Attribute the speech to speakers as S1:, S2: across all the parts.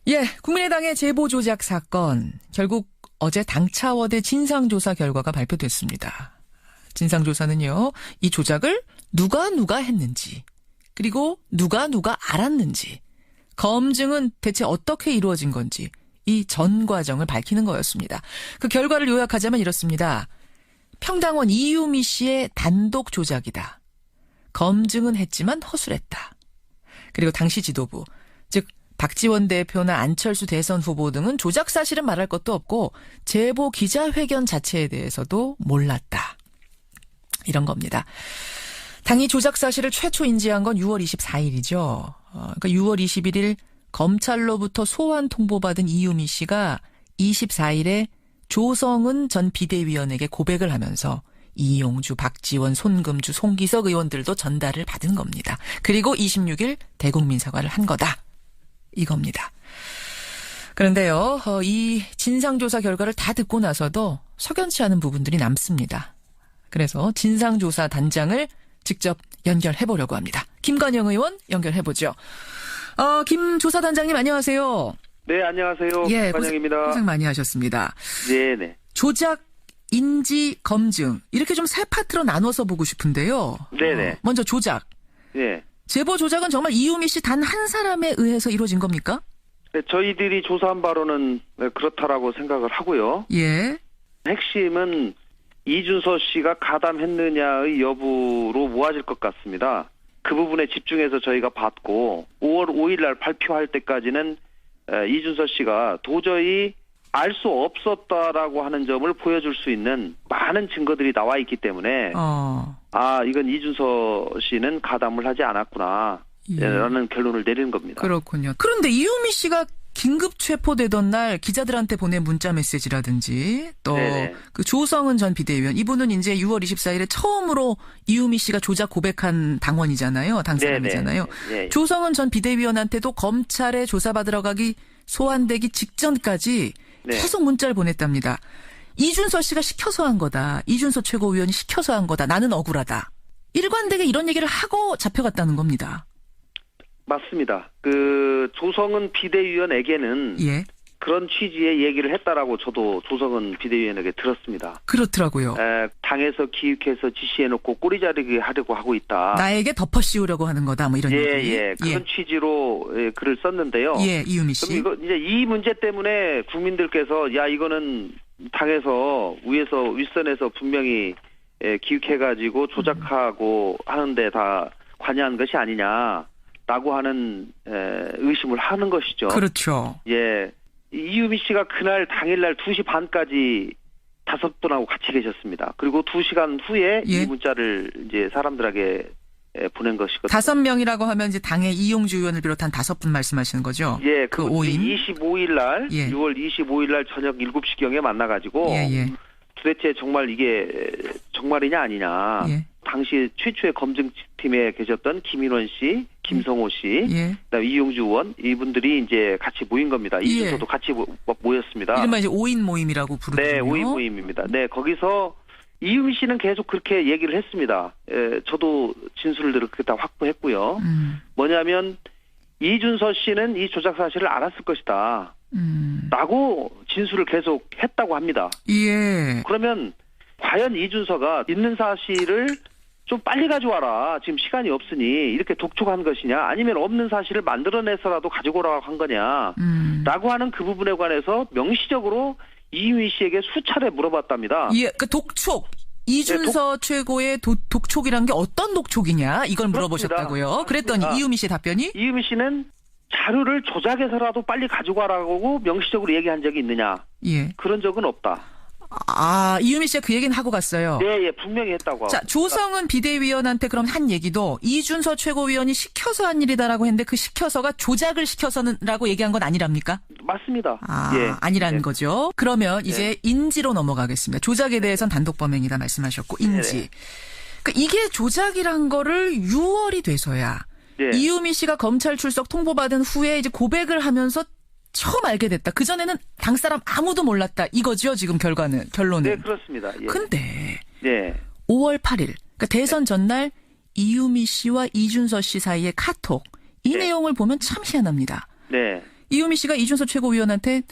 S1: 예, 국민의당의 제보 조작 사건. 결국 어제 당차원의 진상조사 결과가 발표됐습니다. 진상조사는요, 이 조작을 누가 했는지, 그리고 누가 알았는지, 검증은 대체 어떻게 이루어진 건지, 이 전 과정을 밝히는 거였습니다. 그 결과를 요약하자면 이렇습니다. 평당원 이유미 씨의 단독 조작이다. 검증은 했지만 허술했다. 그리고 당시 지도부, 즉 박지원 대표나 안철수 대선 후보 등은 조작 사실은 말할 것도 없고 제보 기자회견 자체에 대해서도 몰랐다. 이런 겁니다. 당이 조작 사실을 최초 인지한 건 6월 24일이죠. 그러니까 6월 21일 검찰로부터 소환 통보받은 이유미 씨가 24일에 조성은 전 비대위원에게 고백을 하면서 이용주, 박지원, 손금주, 송기석 의원들도 전달을 받은 겁니다. 그리고 26일 대국민 사과를 한 거다. 이겁니다. 그런데요, 이 진상조사 결과를 다 듣고 나서도 석연치 않은 부분들이 남습니다. 그래서 진상조사 단장을 직접 연결해보려고 합니다. 김관영 의원 연결해보죠. 김 조사단장님 안녕하세요.
S2: 네, 안녕하세요.
S1: 예,
S2: 김관영입니다.
S1: 고생 많이 하셨습니다.
S2: 네네.
S1: 조작, 인지, 검증 이렇게 좀 세 파트로 나눠서 보고 싶은데요.
S2: 네네.
S1: 먼저 조작.
S2: 네.
S1: 제보 조작은 정말 이유미 씨 단 한 사람에 의해서 이루어진 겁니까?
S2: 네, 저희들이 조사한 바로는 그렇다라고 생각을 하고요.
S1: 예.
S2: 핵심은 이준서 씨가 가담했느냐의 여부로 모아질 것 같습니다. 그 부분에 집중해서 저희가 봤고 5월 5일 날 발표할 때까지는 이준서 씨가 도저히 알 수 없었다라고 하는 점을 보여줄 수 있는 많은 증거들이 나와 있기 때문에 이건 이준서 씨는 가담을 하지 않았구나 라는 결론을 내리는 겁니다.
S1: 그렇군요. 그런데 이유미 씨가 긴급 체포되던 날 기자들한테 보낸 문자 메시지라든지 또 그 조성은 전 비대위원 이분은 이제 6월 24일에 처음으로 이유미 씨가 조작 고백한 당원이잖아요. 당 사람이잖아요.
S2: 네네.
S1: 조성은 전 비대위원한테도 검찰에 조사받으러 가기 소환되기 직전까지 계속 문자를 보냈답니다. 이준서 씨가 시켜서 한 거다. 이준서 최고위원이 시켜서 한 거다. 나는 억울하다. 일관되게 이런 얘기를 하고 잡혀갔다는 겁니다.
S2: 맞습니다. 조성은 비대위원에게는 그런 취지의 얘기를 했다라고 저도 조성은 비대위원에게 들었습니다.
S1: 그렇더라고요.
S2: 당에서 기획해서 지시해놓고 꼬리 자르기 하려고 하고 있다.
S1: 나에게 덮어 씌우려고 하는 거다. 뭐 이런 얘기.
S2: 그런 취지로 글을 썼는데요.
S1: 이유미 씨.
S2: 그럼 이제 이 문제 때문에 국민들께서 이거는 당에서 윗선에서 분명히 기획해가지고 조작하고 하는데 다 관여한 것이 아니냐라고 하는 의심을 하는 것이죠.
S1: 그렇죠.
S2: 예. 이유미 씨가 그날 당일날 2시 반까지 5분하고 같이 계셨습니다. 그리고 2시간 후에 이 문자를 이제 사람들에게 보낸 것이거든요.
S1: 5명이라고 하면 이제 당의 이용주 의원을 비롯한 5분 말씀하시는 거죠?
S2: 예,
S1: 그 5인.
S2: 25일 날, 6월 25일 날 저녁 7시경에 만나가지고 도대체 정말 이게 정말이냐 아니냐. 당시 최초의 검증팀에 계셨던 김인원 씨, 김성호 씨, 그다음에 이용주 의원 이분들이 이제 같이 모인 겁니다. 이준서도 같이 모였습니다.
S1: 이른바 이제 5인 모임이라고 부르죠.
S2: 네, 5인 모임입니다. 네, 거기서 이유미 씨는 계속 그렇게 얘기를 했습니다. 저도 진술을 그렇게 다 확보했고요. 뭐냐면 이준서 씨는 이 조작 사실을 알았을 것이다. 라고 진술을 계속 했다고 합니다. 그러면 과연 이준서가 있는 사실을 좀 빨리 가져와라. 지금 시간이 없으니 이렇게 독촉한 것이냐 아니면 없는 사실을 만들어내서라도 가지고 오라고 한 거냐 라고 하는 그 부분에 관해서 명시적으로 이유미 씨에게 수차례 물어봤답니다.
S1: 그 독촉. 이준서 최고의 독촉이란 게 어떤 독촉이냐 이걸 물어보셨다고요. 그랬더니 이유미 씨 답변이?
S2: 이유미 씨는 자료를 조작해서라도 빨리 가지고 와라고 명시적으로 얘기한 적이 있느냐. 그런 적은 없다.
S1: 이유미 씨가 그 얘기는 하고 갔어요.
S2: 네, 분명히 했다고.
S1: 자, 조성은 비대위원한테 그럼 한 얘기도 이준서 최고위원이 시켜서 한 일이다라고 했는데 그 시켜서가 조작을 시켜서는라고 얘기한 건 아니랍니까?
S2: 맞습니다.
S1: 아니라는 거죠. 그러면 이제 인지로 넘어가겠습니다. 조작에 대해서는 단독 범행이다 말씀하셨고 인지. 그러니까 이게 조작이란 거를 6월이 돼서야 이유미 씨가 검찰 출석 통보받은 후에 이제 고백을 하면서 처음 알게 됐다. 그전에는 당 사람 아무도 몰랐다. 이거죠, 지금 결론은.
S2: 네, 그렇습니다.
S1: 근데 5월 8일, 그러니까 대선 전날 이유미 씨와 이준서 씨 사이의 카톡, 이 내용을 보면 참 희한합니다. 이유미 씨가 이준석 최고위원한테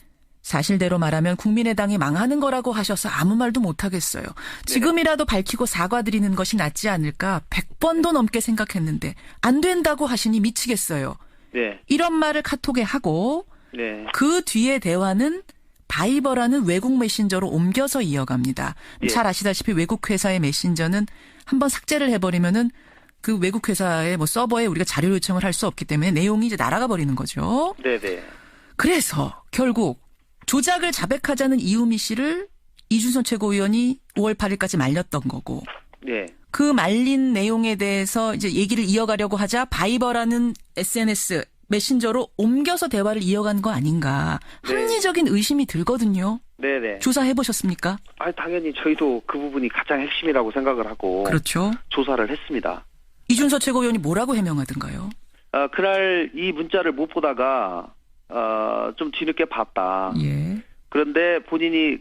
S1: 사실대로 말하면 국민의당이 망하는 거라고 하셔서 아무 말도 못하겠어요. 지금이라도 밝히고 사과드리는 것이 낫지 않을까 100번도 넘게 생각했는데 안 된다고 하시니 미치겠어요.
S2: 네.
S1: 이런 말을 카톡에 하고
S2: 네.
S1: 그 뒤에 대화는 바이버라는 외국 메신저로 옮겨서 이어갑니다.
S2: 예.
S1: 잘 아시다시피 외국 회사의 메신저는 한번 삭제를 해버리면은 그 외국 회사의 뭐 서버에 우리가 자료 요청을 할 수 없기 때문에 내용이 이제 날아가 버리는 거죠.
S2: 네네.
S1: 그래서 결국 조작을 자백하자는 이유미 씨를 이준석 최고위원이 5월 8일까지 말렸던 거고.
S2: 네.
S1: 그 말린 내용에 대해서 이제 얘기를 이어가려고 하자 바이버라는 SNS 메신저로 옮겨서 대화를 이어간 거 아닌가.
S2: 네.
S1: 합리적인 의심이 들거든요.
S2: 네네.
S1: 조사해 보셨습니까?
S2: 당연히 저희도 그 부분이 가장 핵심이라고 생각을 하고.
S1: 그렇죠.
S2: 조사를 했습니다.
S1: 이준석 최고위원이 뭐라고 해명하던가요?
S2: 그날 이 문자를 못 보다가 좀 뒤늦게 봤다.
S1: 예.
S2: 그런데 본인이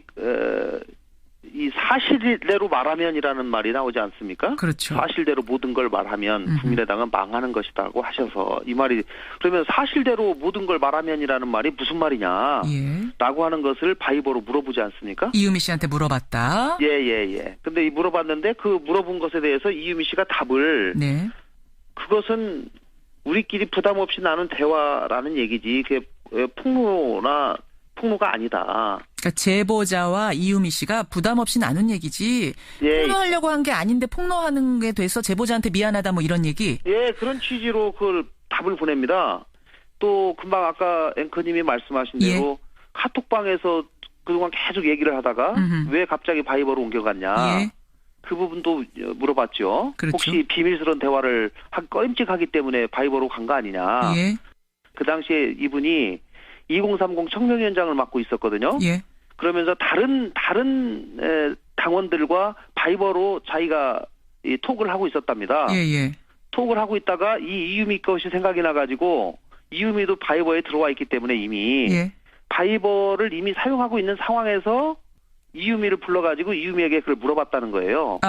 S2: 이 사실대로 말하면이라는 말이 나오지 않습니까?
S1: 그렇죠.
S2: 사실대로 모든 걸 말하면 국민의당은 망하는 것이다고 하셔서 이 말이 그러면 사실대로 모든 걸 말하면이라는 말이 무슨 말이냐?
S1: 예.
S2: 라고 하는 것을 바이버로 물어보지 않습니까?
S1: 이유미 씨한테 물어봤다.
S2: 예. 근데 물어봤는데 그 물어본 것에 대해서 이유미 씨가 답을
S1: 네.
S2: 그것은 우리끼리 부담 없이 나눈 대화라는 얘기지 그게 폭로가 아니다.
S1: 그러니까 제보자와 이유미 씨가 부담 없이 나눈 얘기지
S2: 예.
S1: 폭로하려고 한 게 아닌데 폭로하는 게 돼서 제보자한테 미안하다 뭐 이런 얘기.
S2: 예, 그런 취지로 그걸 답을 보냅니다. 또 금방 아까 앵커님이 말씀하신 대로 카톡방에서 그동안 계속 얘기를 하다가 왜 갑자기 바이버로 옮겨갔냐.
S1: 예.
S2: 그 부분도 물어봤죠.
S1: 그렇죠.
S2: 혹시 비밀스러운 대화를 하기 꺼림칙하기 때문에 바이버로 간 거 아니냐.
S1: 예.
S2: 그 당시에 이분이 2030 청명위원장을 맡고 있었거든요.
S1: 예.
S2: 그러면서 다른 당원들과 바이버로 자기가 이 톡을 하고 있었답니다.
S1: 예.
S2: 톡을 하고 있다가 이 이유미 것이 생각이 나가지고 이유미도 바이버에 들어와 있기 때문에 이미
S1: 예.
S2: 바이버를 이미 사용하고 있는 상황에서 이유미를 불러가지고 이유미에게 그걸 물어봤다는 거예요.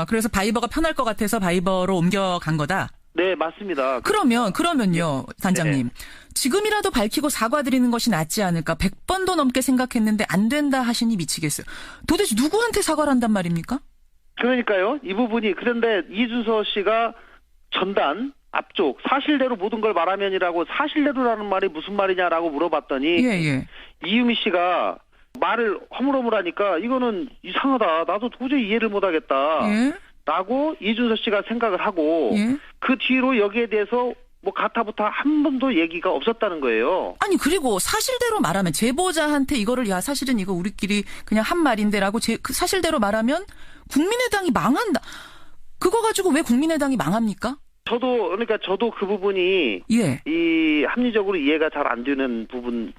S1: 그래서 바이버가 편할 것 같아서 바이버로 옮겨간 거다.
S2: 네, 맞습니다.
S1: 그러면요, 단장님.
S2: 네.
S1: 지금이라도 밝히고 사과드리는 것이 낫지 않을까 100번도 넘게 생각했는데 안 된다 하시니 미치겠어요. 도대체 누구한테 사과를 한단 말입니까?
S2: 그러니까요. 이 부분이 그런데 이준석 씨가 전단 앞쪽 사실대로 모든 걸 말하면이라고 사실대로라는 말이 무슨 말이냐라고 물어봤더니
S1: 예.
S2: 이유미 씨가 말을 허물허물하니까 이거는 이상하다. 나도 도저히 이해를 못하겠다.
S1: 예.
S2: 라고 이준석 씨가 생각을 하고
S1: 예.
S2: 그 뒤로 여기에 대해서 뭐 가타부타 한 번도 얘기가 없었다는 거예요.
S1: 아니 그리고 사실대로 말하면 제보자한테 이거를 야 사실은 이거 우리끼리 그냥 한 말인데라고 그 사실대로 말하면 국민의당이 망한다. 그거 가지고 왜 국민의당이 망합니까?
S2: 저도 그 부분이
S1: 예.
S2: 이 합리적으로 이해가 잘 안 되는 부분은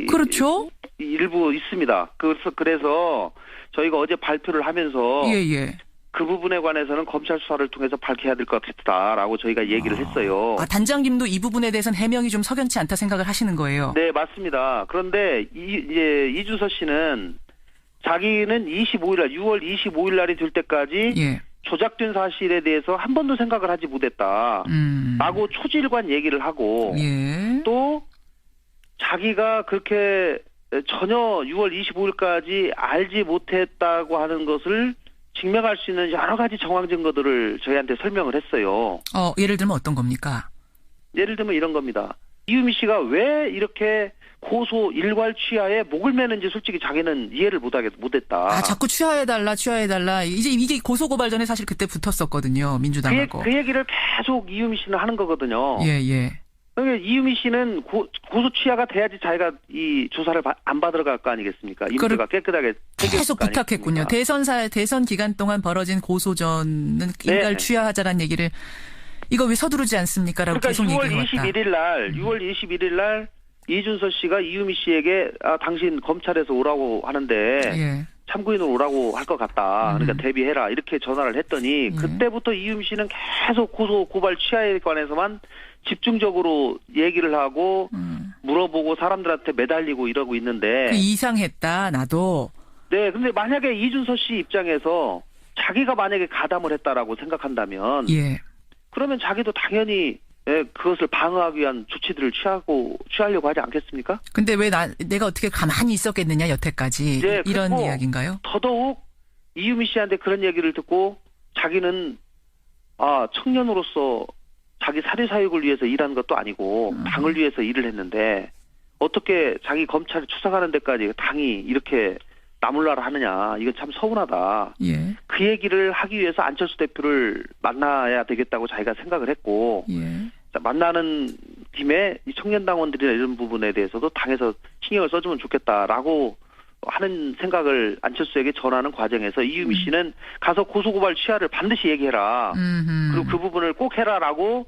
S1: 그렇죠.
S2: 일부 있습니다. 그래서 저희가 어제 발표를 하면서
S1: 예.
S2: 그 부분에 관해서는 검찰 수사를 통해서 밝혀야 될 것 같다라고 저희가 얘기를 했어요.
S1: 단장님도 이 부분에 대해서는 해명이 좀 석연치 않다 생각을 하시는 거예요.
S2: 네, 맞습니다. 그런데 이준석 씨는 자기는 6월 25일 날이 될 때까지
S1: 예.
S2: 조작된 사실에 대해서 한 번도 생각을 하지 못했다. 라고 초질관 얘기를 하고
S1: 예.
S2: 또 자기가 그렇게 전혀 6월 25일까지 알지 못했다고 하는 것을 증명할 수 있는 여러 가지 정황 증거들을 저희한테 설명을 했어요.
S1: 예를 들면 어떤 겁니까?
S2: 예를 들면 이런 겁니다. 이유미 씨가 왜 이렇게 고소 일괄 취하에 목을 매는지 솔직히 자기는 이해를 못했다.
S1: 자꾸 취하해달라. 이제 이게 고소고발 전에 사실 그때 붙었었거든요. 민주당하고.
S2: 그 얘기를 계속 이유미 씨는 하는 거거든요.
S1: 예.
S2: 그러니까 이유미 씨는 고소 취하가 돼야지 자기가 이 조사를 안 받으러 갈 거 아니겠습니까? 이 문제가 깨끗하게
S1: 계속 부탁했군요. 대선 기간 동안 벌어진 고소전은 일괄 취하하자라는 얘기를 이거 왜 서두르지 않습니까라고
S2: 그러니까
S1: 계속 얘기해왔다.
S2: 6월 21일 날 이준석 씨가 이유미 씨에게 당신 검찰에서 오라고 하는데 참고인으로 오라고 할 것 같다. 그러니까 대비해라. 이렇게 전화를 했더니 그때부터 이유미 씨는 계속 고소 고발 취하에 관해서만 집중적으로 얘기를 하고 물어보고 사람들한테 매달리고 이러고 있는데
S1: 이상했다. 나도.
S2: 네. 근데 만약에 이준석 씨 입장에서 자기가 만약에 가담을 했다라고 생각한다면 그러면 자기도 당연히 예, 그것을 방어하기 위한 조치들을 취하려고 하지 않겠습니까?
S1: 근데 왜 내가 어떻게 가만히 있었겠느냐 여태까지
S2: 예,
S1: 이런 이야기인가요?
S2: 더더욱 이유미 씨한테 그런 얘기를 듣고 자기는 청년으로서 자기 사리사욕을 위해서 일한 것도 아니고 당을 위해서 일을 했는데 어떻게 자기 검찰을 추적하는 데까지 당이 이렇게 나몰라라 하느냐. 이건 참 서운하다.
S1: 예.
S2: 그 얘기를 하기 위해서 안철수 대표를 만나야 되겠다고 자기가 생각을 했고
S1: 예.
S2: 만나는 김에 이 청년당원들이나 이런 부분에 대해서도 당에서 신경을 써주면 좋겠다라고 하는 생각을 안철수에게 전하는 과정에서 이유미 씨는 가서 고소고발 취하를 반드시 얘기해라. 그리고 그 부분을 꼭 해라라고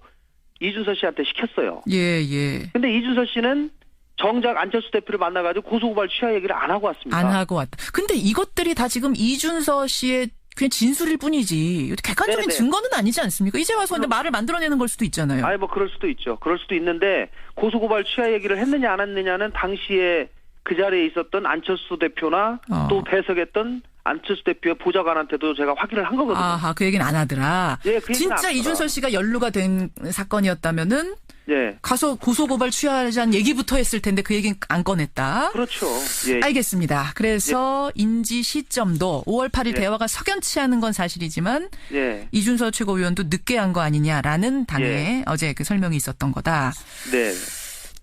S2: 이준서 씨한테 시켰어요.
S1: 예, 예.
S2: 근데 이준서 씨는 정작 안철수 대표를 만나가지고 고소고발 취하 얘기를 안 하고 왔습니다.
S1: 안 하고 왔다. 근데 이것들이 다 지금 이준서 씨의 그냥 진술일 뿐이지 객관적인
S2: 네네.
S1: 증거는 아니지 않습니까? 이제 와서 근데 말을 만들어내는 걸 수도 있잖아요.
S2: 아니 뭐 그럴 수도 있죠. 그럴 수도 있는데 고소고발 취하 얘기를 했느냐 안 했느냐는 당시에 그 자리에 있었던 안철수 대표나 또 배석했던 안철수 대표의 보좌관한테도 제가 확인을 한 거거든요.
S1: 아하, 그 얘기는 안 하더라.
S2: 예, 그 얘기는
S1: 진짜
S2: 안 하더라.
S1: 이준서 씨가 연루가 된 사건이었다면은
S2: 예.
S1: 가서 고소고발 취하자는 얘기부터 했을 텐데 그 얘기는 안 꺼냈다.
S2: 그렇죠. 예.
S1: 알겠습니다. 그래서 인지 시점도 5월 8일
S2: 예.
S1: 대화가 석연치 않은 건 사실이지만
S2: 예.
S1: 이준서 최고위원도 늦게 한 거 아니냐라는 당의 어제 그 설명이 있었던 거다.
S2: 네.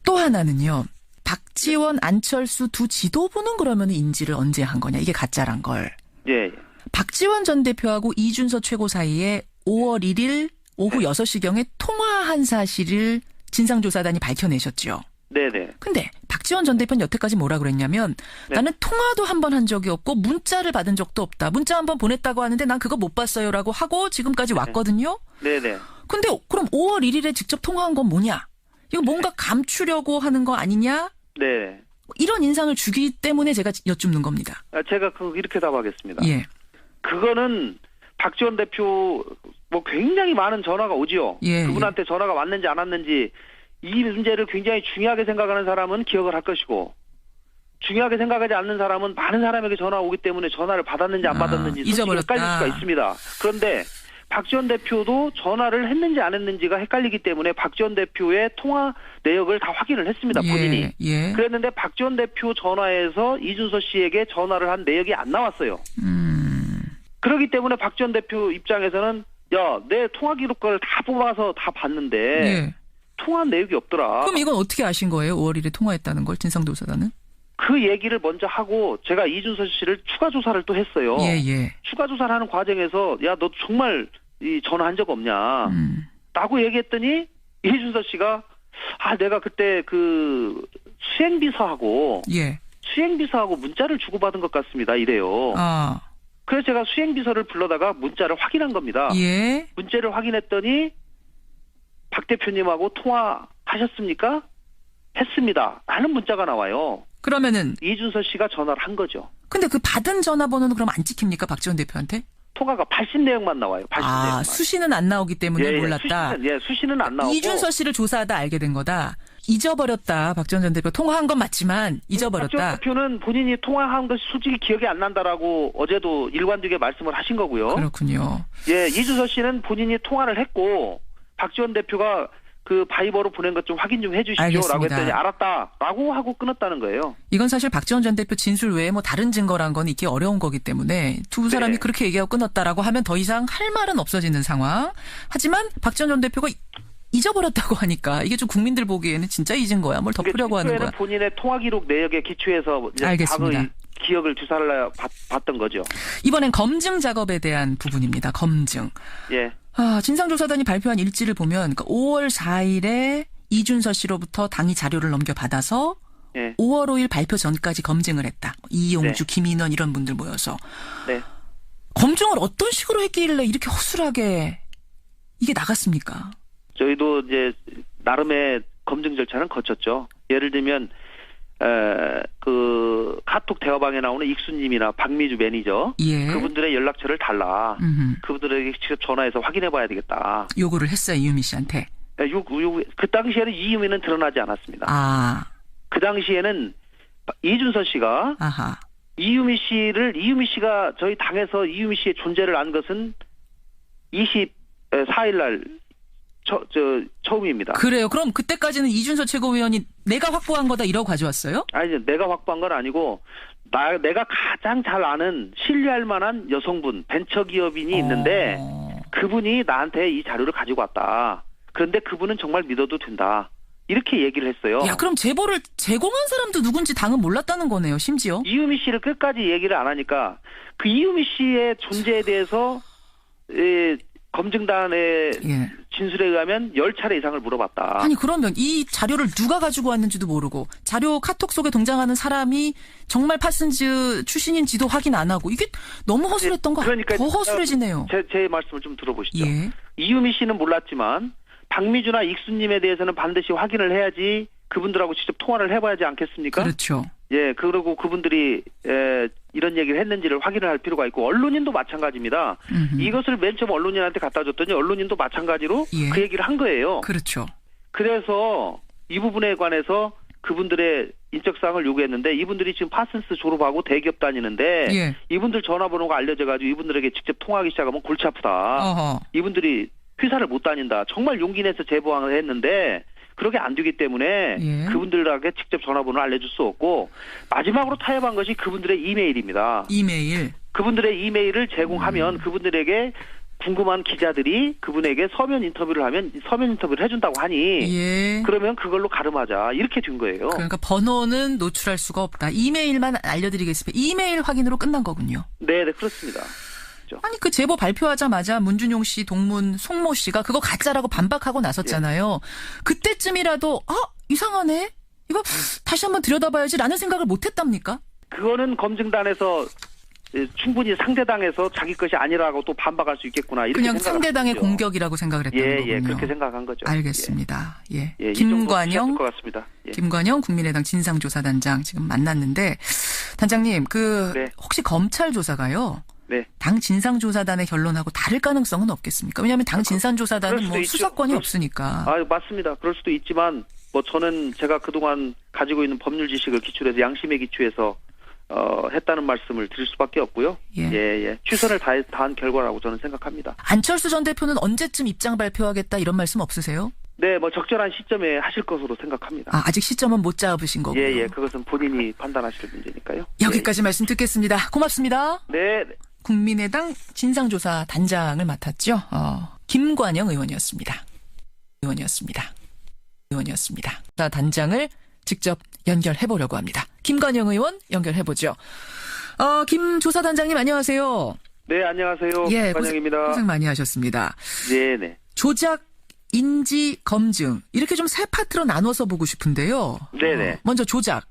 S1: 또 하나는요. 박지원, 안철수 두 지도부는 그러면 인지를 언제 한 거냐. 이게 가짜란 걸.
S2: 예.
S1: 박지원 전 대표하고 이준서 최고 사이에 5월 1일 오후 6시경에 통화한 사실을 진상조사단이 밝혀내셨죠.
S2: 네네.
S1: 근데 박지원 전 대표는 여태까지 뭐라 그랬냐면 나는 통화도 한 번 한 적이 없고 문자를 받은 적도 없다. 문자 한 번 보냈다고 하는데 난 그거 못 봤어요라고 하고 지금까지 왔거든요.
S2: 네네.
S1: 근데 그럼 5월 1일에 직접 통화한 건 뭐냐? 이거 뭔가 감추려고 하는 거 아니냐?
S2: 네.
S1: 이런 인상을 주기 때문에 제가 여쭙는 겁니다.
S2: 제가 이렇게 답하겠습니다.
S1: 예.
S2: 그거는 박지원 대표 뭐 굉장히 많은 전화가 오지요.
S1: 예,
S2: 그분한테 전화가 왔는지 안 왔는지 이 문제를 굉장히 중요하게 생각하는 사람은 기억을 할 것이고 중요하게 생각하지 않는 사람은 많은 사람에게 전화 오기 때문에 전화를 받았는지 안 받았는지
S1: 잊어버렸다.
S2: 헷갈릴 수가 있습니다. 그런데 박지원 대표도 전화를 했는지 안 했는지가 헷갈리기 때문에 박지원 대표의 통화 내역을 다 확인을 했습니다. 본인이.
S1: 예.
S2: 그랬는데 박지원 대표 전화에서 이준서 씨에게 전화를 한 내역이 안 나왔어요. 그렇기 때문에 박지원 대표 입장에서는 야, 내 통화 기록과를 다 뽑아서 다 봤는데
S1: 예.
S2: 통화한 내역이 없더라.
S1: 그럼 이건 어떻게 아신 거예요? 5월 1일에 통화했다는 걸 진상조사단은?
S2: 그 얘기를 먼저 하고 제가 이준서 씨를 추가 조사를 또 했어요.
S1: 예.
S2: 추가 조사를 하는 과정에서 야, 너 정말 전화한 적 없냐? 라고 얘기했더니 이준서 씨가 내가 그때 그 수행비서하고 문자를 주고받은 것 같습니다. 이래요. 그래서 제가 수행비서를 불러다가 문자를 확인한 겁니다.
S1: 예.
S2: 문자를 확인했더니 박 대표님하고 통화하셨습니까? 했습니다. 라는 문자가 나와요.
S1: 그러면은
S2: 이준서 씨가 전화를 한 거죠.
S1: 근데 그 받은 전화번호는 그럼 안 찍힙니까? 박지원 대표한테?
S2: 통화가 80 내역만 나와요. 80 내역만.
S1: 수시는 안 나오기 때문에 몰랐다.
S2: 수시는 안 나오고.
S1: 이준서 씨를 조사하다 알게 된 거다. 잊어버렸다. 박지원 전 대표 통화한 건 맞지만 잊어버렸다.
S2: 박지원 대표는 본인이 통화한 것이 솔직히 기억이 안 난다라고 어제도 일관되게 말씀을 하신 거고요.
S1: 그렇군요.
S2: 예, 이준서 씨는 본인이 통화를 했고 박지원 대표가 그 바이버로 보낸 것 좀 확인 좀 해주십시오라고 했더니 알았다라고 하고 끊었다는 거예요.
S1: 이건 사실 박지원 전 대표 진술 외에 뭐 다른 증거란 건 있기 어려운 거기 때문에 두 사람이 그렇게 얘기하고 끊었다라고 하면 더 이상 할 말은 없어지는 상황. 하지만 박지원 전 대표가 잊어버렸다고 하니까 이게 좀 국민들 보기에는 진짜 잊은 거야. 뭘 덮으려고 하는 거야.
S2: 본인의 통화 기록 내역에 기초해서
S1: 알겠습니다.
S2: 기억을 주사를 받던 거죠.
S1: 이번엔 검증 작업에 대한 부분입니다. 검증.
S2: 예.
S1: 진상조사단이 발표한 일지를 보면 5월 4일에 이준서 씨로부터 당이 자료를 넘겨받아서 5월 5일 발표 전까지 검증을 했다. 이용주, 김인원 이런 분들 모여서.
S2: 네.
S1: 검증을 어떤 식으로 했길래 이렇게 허술하게 이게 나갔습니까?
S2: 저희도 이제 나름의 검증 절차는 거쳤죠. 예를 들면 그 카톡 대화방에 나오는 익수님이나 박미주 매니저 그분들의 연락처를 달라. 그분들에게 직접 전화해서 확인해봐야 되겠다.
S1: 요구를 했어요. 이유미 씨한테.
S2: 그 당시에는 이유미는 드러나지 않았습니다. 그 당시에는 이준서 씨가 이유미 씨가 저희 당에서 이유미 씨의 존재를 안 것은 24일 날 처음입니다.
S1: 그래요. 그럼 그때까지는 이준서 최고위원이 내가 확보한 거다 이러고 가져왔어요?
S2: 아니, 내가 확보한 건 아니고 내가 가장 잘 아는 신뢰할 만한 여성분, 벤처기업인이 있는데 그분이 나한테 이 자료를 가지고 왔다. 그런데 그분은 정말 믿어도 된다. 이렇게 얘기를 했어요.
S1: 야, 그럼 제보를 제공한 사람도 누군지 당은 몰랐다는 거네요, 심지어.
S2: 이유미 씨를 끝까지 얘기를 안 하니까 그 이유미 씨의 존재에 대해서 검증단의 진술에 의하면 10차례 이상을 물어봤다.
S1: 아니 그러면 이 자료를 누가 가지고 왔는지도 모르고 자료 카톡 속에 등장하는 사람이 정말 파슨즈 출신인지도 확인 안 하고 이게 너무 허술했던 거
S2: 그러니까
S1: 더 허술해지네요.
S2: 제 말씀을 좀 들어보시죠.
S1: 예.
S2: 이유미 씨는 몰랐지만 박미주나 익수님에 대해서는 반드시 확인을 해야지 그분들하고 직접 통화를 해봐야지 않겠습니까?
S1: 그렇죠.
S2: 예, 그리고 그분들이 이런 얘기를 했는지를 확인을 할 필요가 있고 언론인도 마찬가지입니다. 이것을 맨 처음 언론인한테 갖다 줬더니 언론인도 마찬가지로 그 얘기를 한 거예요.
S1: 그렇죠.
S2: 그래서 이 부분에 관해서 그분들의 인적사항을 요구했는데 이분들이 지금 파슨스 졸업하고 대기업 다니는데 이분들 전화번호가 알려져가지고 이분들에게 직접 통화하기 시작하면 골치 아프다. 이분들이 회사를 못 다닌다. 정말 용기 내서 제보를 했는데 그렇게 안 되기 때문에 그분들에게 직접 전화번호를 알려줄 수 없고 마지막으로 타협한 것이 그분들의 이메일입니다.
S1: 이메일.
S2: 그분들의 이메일을 제공하면 그분들에게 궁금한 기자들이 그분에게 서면 인터뷰를 하면 서면 인터뷰를 해준다고 하니 그러면 그걸로 가름하자 이렇게 된 거예요.
S1: 그러니까 번호는 노출할 수가 없다. 이메일만 알려드리겠습니다. 이메일 확인으로 끝난 거군요.
S2: 네, 그렇습니다.
S1: 아니 그 제보 발표하자마자 문준용 씨 동문 송모 씨가 그거 가짜라고 반박하고 나섰잖아요. 그때쯤이라도 이상하네. 이거 다시 한번 들여다봐야지라는 생각을 못했답니까?
S2: 그거는 검증단에서 충분히 상대당에서 자기 것이 아니라고 또 반박할 수 있겠구나. 이렇게
S1: 그냥 상대당의 공격이라고 생각을 했다는 거군요.
S2: 그렇게 생각한 거죠.
S1: 알겠습니다. 김관영,
S2: 것 같습니다.
S1: 김관영 국민의당 진상조사단장 지금 만났는데 단장님 혹시 검찰 조사가요? 당 진상조사단의 결론하고 다를 가능성은 없겠습니까? 왜냐하면 당 진상조사단은 수사권이 없으니까.
S2: 맞습니다. 그럴 수도 있지만 저는 제가 그동안 가지고 있는 법률 지식을 기출해서 양심에 기초해서 했다는 말씀을 드릴 수밖에 없고요. 최선을 다한 결과라고 저는 생각합니다.
S1: 안철수 전 대표는 언제쯤 입장 발표하겠다 이런 말씀 없으세요?
S2: 네, 적절한 시점에 하실 것으로 생각합니다.
S1: 아직 시점은 못 잡으신 거고요.
S2: 그것은 본인이 판단하실 문제니까요.
S1: 여기까지 말씀 듣겠습니다. 고맙습니다.
S2: 네.
S1: 국민의당 진상조사 단장을 맡았죠. 김관영 의원이었습니다. 단장을 직접 연결해보려고 합니다. 김관영 의원 연결해보죠. 김 조사단장님 안녕하세요.
S2: 네, 안녕하세요. 김관영입니다.
S1: 고생 많이 하셨습니다.
S2: 네네.
S1: 조작, 인지, 검증 이렇게 좀 세 파트로 나눠서 보고 싶은데요.
S2: 네네.
S1: 먼저 조작.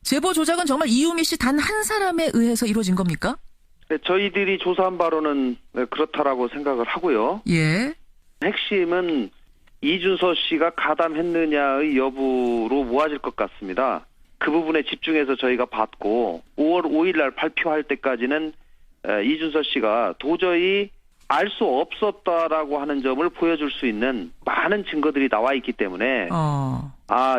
S1: 제보 조작은 정말 이유미 씨 단 한 사람에 의해서 이루어진 겁니까?
S2: 네, 저희들이 조사한 바로는 그렇다라고 생각을 하고요. 핵심은 이준서 씨가 가담했느냐의 여부로 모아질 것 같습니다. 그 부분에 집중해서 저희가 봤고 5월 5일 날 발표할 때까지는 이준서 씨가 도저히 알 수 없었다라고 하는 점을 보여줄 수 있는 많은 증거들이 나와 있기 때문에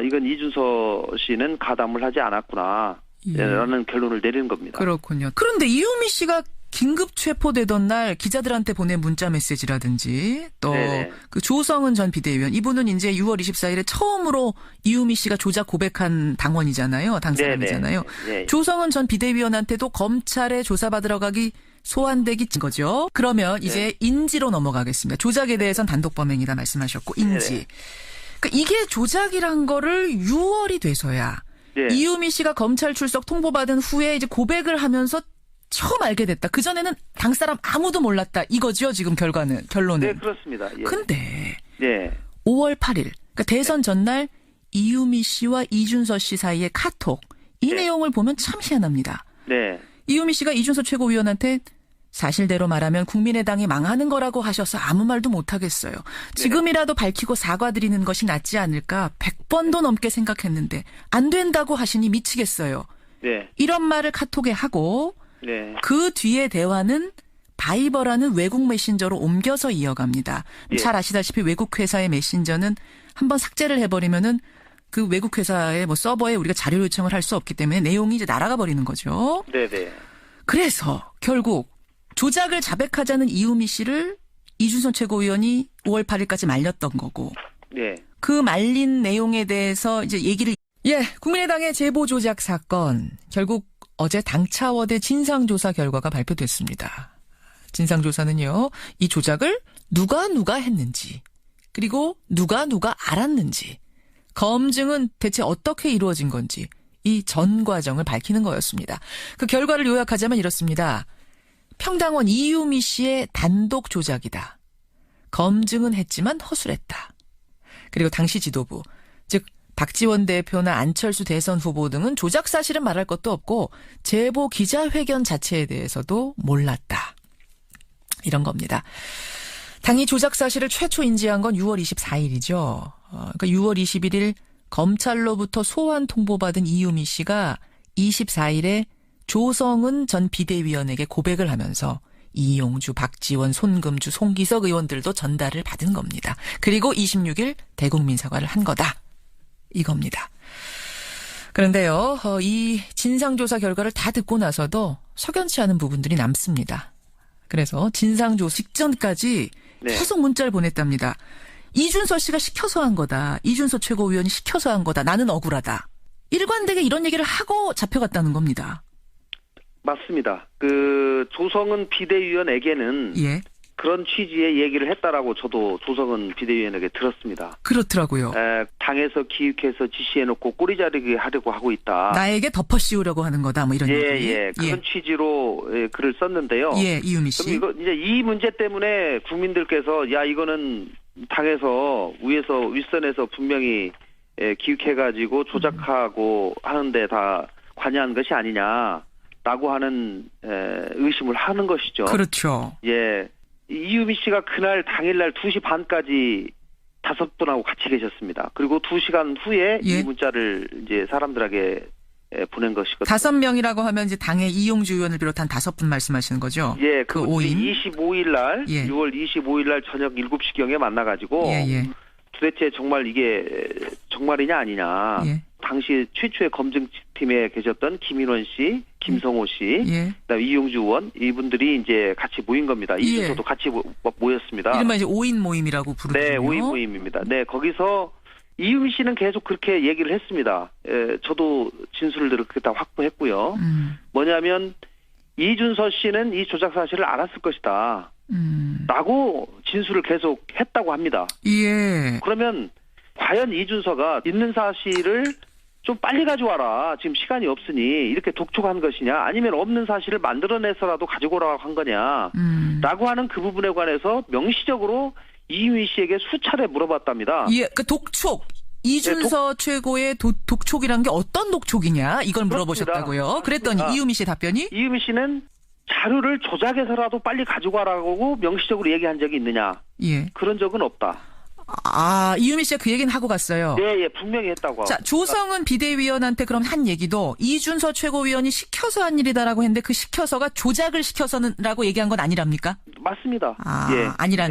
S2: 이건 이준서 씨는 가담을 하지 않았구나 라는 결론을 내리는 겁니다.
S1: 그렇군요. 그런데 이유미 씨가 긴급 체포되던 날 기자들한테 보낸 문자 메시지라든지 또 그 조성은 전 비대위원 이분은 이제 6월 24일에 처음으로 이유미 씨가 조작 고백한 당원이잖아요. 당 사람이잖아요. 조성은 전 비대위원한테도 검찰에 조사받으러 가기 소환되기 진 거죠. 그러면 이제 인지로 넘어가겠습니다. 조작에 대해서는 단독 범행이다 말씀하셨고 인지. 그러니까 이게 조작이란 거를 6월이 돼서야 이유미 씨가 검찰 출석 통보받은 후에 이제 고백을 하면서 처음 알게 됐다. 그전에는 당 사람 아무도 몰랐다. 이거죠, 지금 결론은.
S2: 네, 그렇습니다.
S1: 근데 5월 8일 그러니까 대선 전날 이유미 씨와 이준서 씨 사이의 카톡 이 내용을 보면 참 희한합니다. 이유미 씨가 이준서 최고위원한테 사실대로 말하면 국민의당이 망하는 거라고 하셔서 아무 말도 못하겠어요. 지금이라도 밝히고 사과드리는 것이 낫지 않을까 100번도 넘게 생각했는데 안 된다고 하시니 미치겠어요. 이런 말을 카톡에 하고 그 뒤에 대화는 바이버라는 외국 메신저로 옮겨서 이어갑니다. 잘 아시다시피 외국 회사의 메신저는 한번 삭제를 해버리면은 그 외국 회사의 서버에 우리가 자료 요청을 할 수 없기 때문에 내용이 이제 날아가 버리는 거죠. 그래서 결국 조작을 자백하자는 이유미 씨를 이준석 최고위원이 5월 8일까지 말렸던 거고.
S2: 예.
S1: 그 말린 내용에 대해서 이제 얘기를 국민의당의 제보 조작 사건 결국 어제 당 차원의 진상조사 결과가 발표됐습니다. 진상조사는요. 이 조작을 누가 했는지 그리고 누가 알았는지 검증은 대체 어떻게 이루어진 건지 이 전 과정을 밝히는 거였습니다. 그 결과를 요약하자면 이렇습니다. 평당원 이유미 씨의 단독 조작이다. 검증은 했지만 허술했다. 그리고 당시 지도부, 즉 박지원 대표나 안철수 대선 후보 등은 조작 사실은 말할 것도 없고 제보 기자회견 자체에 대해서도 몰랐다. 이런 겁니다. 당이 조작 사실을 최초 인지한 건 6월 24일이죠. 그러니까 6월 21일 검찰로부터 소환 통보받은 이유미 씨가 24일에 조성은 전 비대위원에게 고백을 하면서 이용주, 박지원, 손금주, 송기석 의원들도 전달을 받은 겁니다. 그리고 26일 대국민 사과를 한 거다. 이겁니다. 그런데요, 이 진상조사 결과를 다 듣고 나서도 석연치 않은 부분들이 남습니다. 그래서 진상조사 직전까지 계속 문자를 보냈답니다. 이준석 씨가 시켜서 한 거다. 이준석 최고위원이 시켜서 한 거다. 나는 억울하다. 일관되게 이런 얘기를 하고 잡혀갔다는 겁니다.
S2: 맞습니다. 조성은 비대위원에게는 그런 취지의 얘기를 했다라고 저도 조성은 비대위원에게 들었습니다.
S1: 그렇더라고요.
S2: 당에서 기획해서 지시해놓고 꼬리 자르게 하려고 하고 있다.
S1: 나에게 덮어 씌우려고 하는 거다. 뭐 이런 얘기.
S2: 그런 취지로 글을 썼는데요.
S1: 이유미 씨.
S2: 그럼 이제 이 문제 때문에 국민들께서 야 이거는 당에서 윗선에서 분명히 기획해가지고 조작하고 하는데 다 관여한 것이 아니냐라고 하는 의심을 하는 것이죠.
S1: 그렇죠.
S2: 이유미 씨가 그날 당일날 2시 반까지 5분하고 같이 계셨습니다. 그리고 2시간 후에 이 문자를 이제 사람들에게 보낸 것이거든요.
S1: 5명이라고 하면 이제 당의 이용주 의원을 비롯한 5분 말씀하시는 거죠?
S2: 그 5인. 25일 날, 6월 25일 날 저녁 7시경에 만나가지고 도대체 정말 이게 정말이냐 아니냐. 당시 최초의 검증팀에 계셨던 김인원 씨, 김성호 씨, 그다음에 이용주 의원 이분들이 이제 같이 모인 겁니다. 이준서도 같이 모였습니다.
S1: 이른바 이제 5인 모임이라고 부르죠.
S2: 네, 5인 모임입니다. 네, 거기서 이유미 씨는 계속 그렇게 얘기를 했습니다. 저도 진술을 그렇게 다 확보했고요. 뭐냐면 이준서 씨는 이 조작 사실을 알았을 것이다. 라고 진술을 계속 했다고 합니다. 그러면 과연 이준서가 있는 사실을 좀 빨리 가져와라. 지금 시간이 없으니 이렇게 독촉한 것이냐 아니면 없는 사실을 만들어내서라도 가지고 오라고 한 거냐 라고 하는 그 부분에 관해서 명시적으로 이유미 씨에게 수차례 물어봤답니다.
S1: 그 독촉. 이준서 최고의 독촉이란 게 어떤 독촉이냐 이걸 물어보셨다고요. 그랬더니 이유미 씨 답변이?
S2: 이유미 씨는 자료를 조작해서라도 빨리 가지고 와라고 명시적으로 얘기한 적이 있느냐. 그런 적은 없다.
S1: 이유미 씨가 그 얘기는 하고 갔어요.
S2: 네, 분명히 했다고.
S1: 자, 조성은 비대위원한테 그럼 한 얘기도 이준서 최고위원이 시켜서 한 일이다라고 했는데 그 시켜서가 조작을 시켜서는라고 얘기한 건 아니랍니까?
S2: 맞습니다.
S1: 아니란